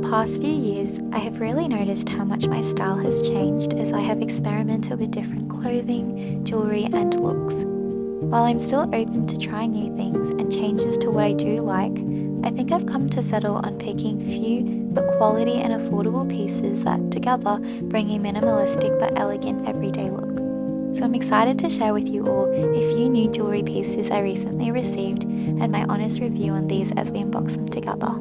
past few years, I have really noticed how much my style has changed as I have experimented with different clothing, jewellery and looks. While I'm still open to trying new things and changes to what I do like, I think I've come to settle on picking few but quality and affordable pieces that together bring a minimalistic but elegant everyday look. So I'm excited to share with you all a few new jewellery pieces I recently received and my honest review on these as we unbox them together.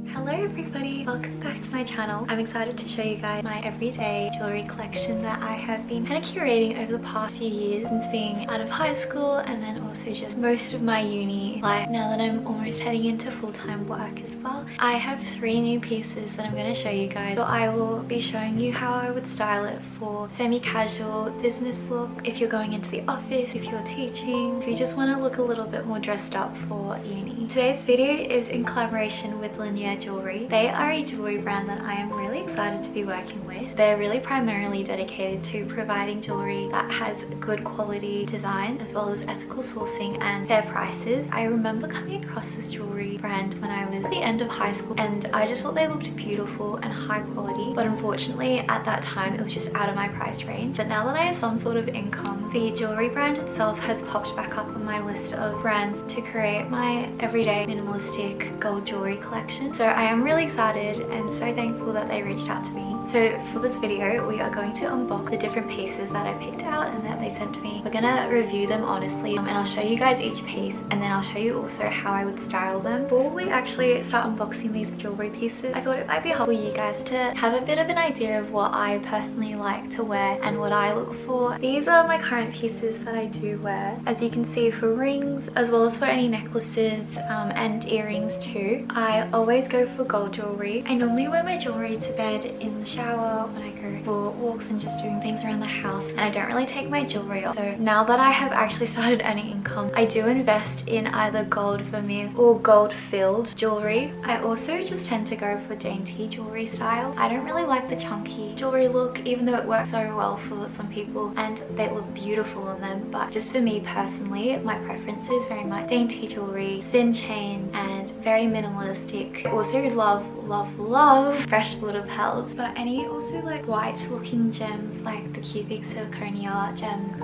Hello everybody, welcome back to my channel. I'm excited to show you guys my everyday jewellery collection that I have been kind of curating over the past few years since being out of high school, and then also just most of my uni life now that I'm almost heading into full-time work as well. I have 3 new pieces that I'm going to show you guys. So I will be showing you how I would style it for semi-casual business look, if you're going into the office, if you're teaching, if you just want to look a little bit more dressed up for uni. Today's video is in collaboration with Linjer jewelry. They are a jewelry brand that I am really excited to be working with. They're really primarily dedicated to providing jewelry that has good quality design as well as ethical sourcing and fair prices. I remember coming across this jewelry brand when I was at the end of high school, and I just thought they looked beautiful and high quality, but unfortunately at that time it was just out of my price range. But now that I have some sort of income, the jewelry brand itself has popped back up on my list of brands to create my everyday minimalistic gold jewelry collection. So I am really excited and so thankful that they reached out to me. So for this video we are going to unbox the different pieces that I picked out and that they sent to me. We're gonna review them honestly, and I'll show you guys each piece, and then I'll show you also how I would style them. Before we actually start unboxing these jewelry pieces, I thought it might be helpful for you guys to have a bit of an idea of what I personally like to wear and what I look for. These are my current pieces that I do wear, as you can see, for rings as well as for any necklaces and earrings too. I always go for gold jewelry. I normally wear my jewelry to bed in the shower when I go for walks and just doing things around the house, and I don't really take my jewelry off. So now that I have actually started earning income, I do invest in either gold Vermeil or gold filled jewelry. I also just tend to go for dainty jewelry style. I don't really like the chunky jewelry look, even though it works so well for some people and they look beautiful on them, but just for me personally, my preference is very much dainty jewelry, thin chain and very minimalistic. I also love fresh water pearls, but any also like white looking gems like the cubic zirconia gems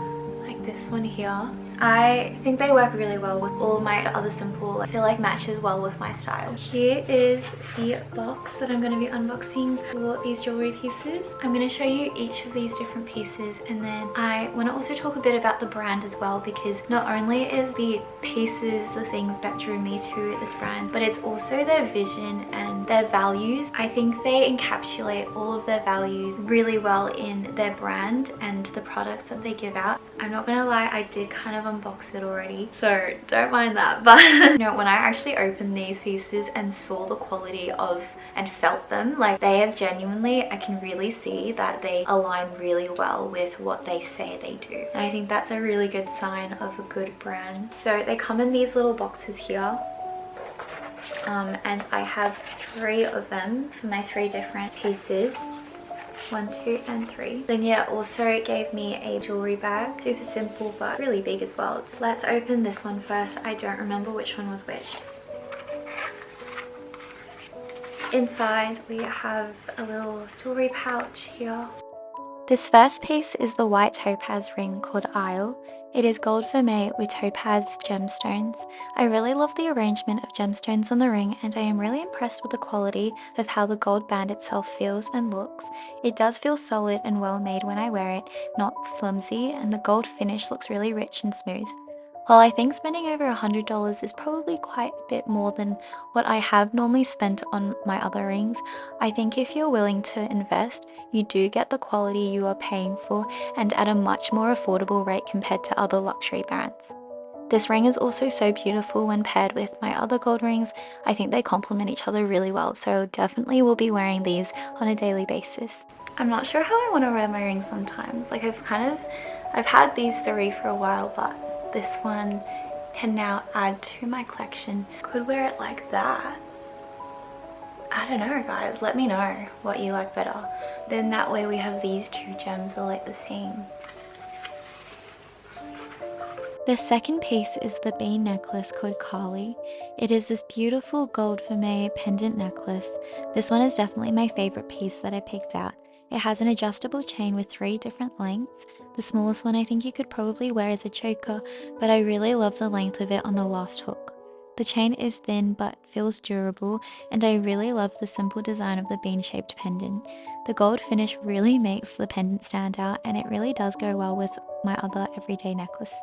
like this one here. I think they work really well with all of my other simple, I feel like matches well with my style. Here is the box that I'm going to be unboxing for these jewelry pieces. I'm going to show you each of these different pieces, and then I want to also talk a bit about the brand as well, because not only is the pieces the things that drew me to this brand, but it's also their vision and their values. I think they encapsulate all of their values really well in their brand and the products that they give out. I'm not gonna lie, I did kind of unbox it already, so don't mind that, but you know, when I actually opened these pieces and saw the quality of and felt them, like they have genuinely, I can really see that they align really well with what they say they do, and I think that's a really good sign of a good brand. So they come in these little boxes here, and I have 3 of them for my 3 different pieces. 1, 2 and 3. Linjer also gave me a jewelry bag, super simple but really big as well. Let's open this one first. I don't remember which one was which. Inside we have a little jewelry pouch here. This first piece is the white topaz ring called Isle. It is gold vermeil with topaz gemstones. I really love the arrangement of gemstones on the ring, and I am really impressed with the quality of how the gold band itself feels and looks. It does feel solid and well made when I wear it, not flimsy, and the gold finish looks really rich and smooth. While I think spending over $100 is probably quite a bit more than what I have normally spent on my other rings, I think if you're willing to invest, you do get the quality you are paying for and at a much more affordable rate compared to other luxury brands. This ring is also so beautiful when paired with my other gold rings. I think they complement each other really well, so definitely will be wearing these on a daily basis. I'm not sure how I want to wear my rings sometimes. Like I've had these 3 for a while, but this one can now add to my collection. Could wear it like that. I don't know, guys, let me know what you like better. Then that way we have these 2 gems are like the same. The second piece is the bean necklace called Karli. It is this beautiful gold Vermeil pendant necklace. This one is definitely my favorite piece that I picked out. It has an adjustable chain with 3 different lengths. The smallest one I think you could probably wear as a choker, but I really love the length of it on the last hook. The chain is thin but feels durable, and I really love the simple design of the bean-shaped pendant. The gold finish really makes the pendant stand out, and it really does go well with my other everyday necklace.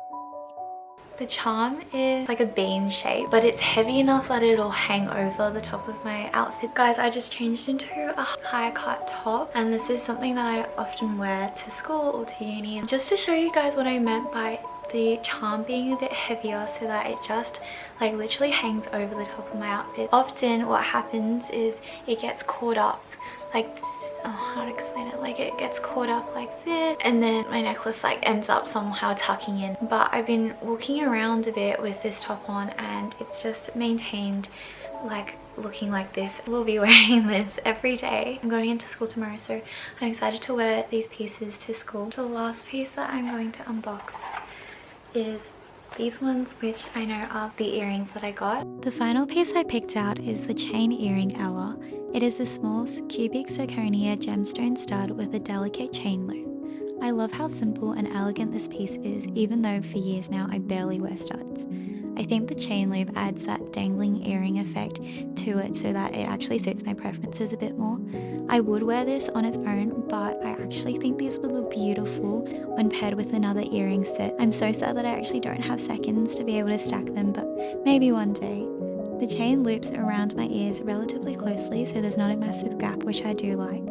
The charm is like a bean shape, but it's heavy enough that it'll hang over the top of my outfit. Guys, I just changed into a high cut top, and this is something that I often wear to school or to uni. Just to show you guys what I meant by the charm being a bit heavier, so that it just like literally hangs over the top of my outfit. Often what happens is it gets caught up like, oh, how to explain it, like it gets caught up like this, and then my necklace like ends up somehow tucking in. But I've been walking around a bit with this top on, and it's just maintained like looking like this. We'll be wearing this every day. I'm going into school tomorrow, so I'm excited to wear these pieces to school. The last piece that I'm going to unbox is these ones, which I know are the earrings that I got. The final piece I picked out is the chain earring hour. It is a small cubic zirconia gemstone stud with a delicate chain loop. I love how simple and elegant this piece is, even though for years now I barely wear studs. I think the chain loop adds that dangling earring effect to it so that it actually suits my preferences a bit more. I would wear this on its own, but I actually think these would look beautiful when paired with another earring set. I'm so sad that I actually don't have seconds to be able to stack them, but maybe one day. The chain loops around my ears relatively closely, so there's not a massive gap, which I do like.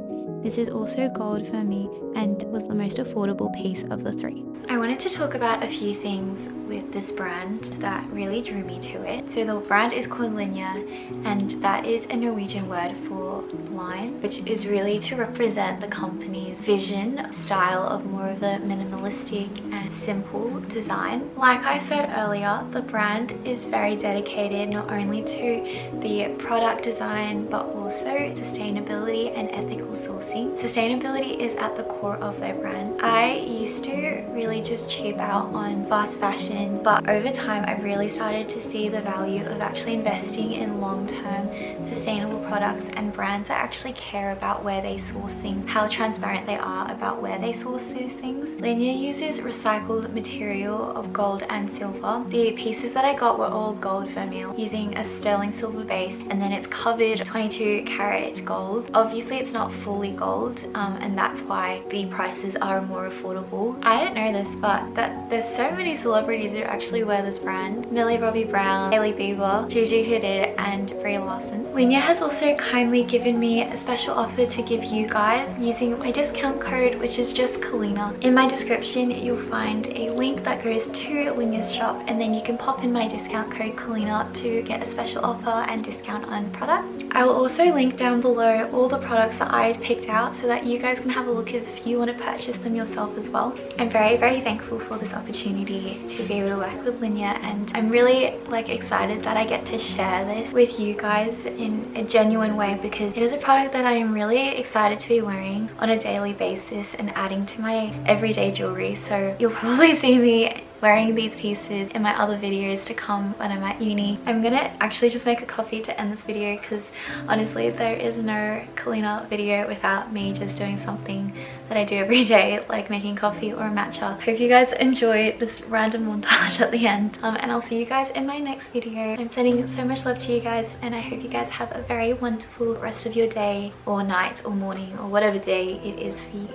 This is also gold for me and was the most affordable piece of the 3. I wanted to talk about a few things with this brand that really drew me to it. So the brand is called Linjer, and that is a Norwegian word for line, which is really to represent the company's vision, style of more of a minimalistic and simple design. Like I said earlier, the brand is very dedicated not only to the product design but also sustainability and ethical sourcing. Sustainability is at the core of their brand. I used to really just cheap out on fast fashion, but over time I've really started to see the value of actually investing in long-term sustainable products and brands that actually care about where they source things, how transparent they are about where they source these things. Linjer uses recycled material of gold and silver. The pieces that I got were all gold Vermeil using a sterling silver base, and then it's covered 22 karat gold. Obviously it's not fully gold, and that's why the prices are more affordable. I didn't know this, but there's so many celebrities who actually wear this brand. Millie Bobby Brown, Hailey Bieber, Gigi Hadid, and Brie Larson. Linjer has also kindly given me a special offer to give you guys using my discount code, which is just Colina. In my description you'll find a link that goes to Linjer's shop, and then you can pop in my discount code Colina to get a special offer and discount on products. I will also link down below all the products that I picked out so that you guys can have a look if you want to purchase them yourself as well. I'm very thankful for this opportunity to be able to work with Linjer, and I'm really like excited that I get to share this with you guys in a genuine way, because it is a product that I am really excited to be wearing on a daily basis and adding to my everyday jewelry. So you'll probably see me wearing these pieces in my other videos to come when I'm at uni. I'm gonna actually just make a coffee to end this video, because honestly there is no Colina video without me just doing something that I do every day, like making coffee or a matcha. Hope you guys enjoyed this random montage at the end, and I'll see you guys in my next video. I'm sending so much love to you guys, and I hope you guys have a very wonderful rest of your day or night or morning or whatever day it is for you.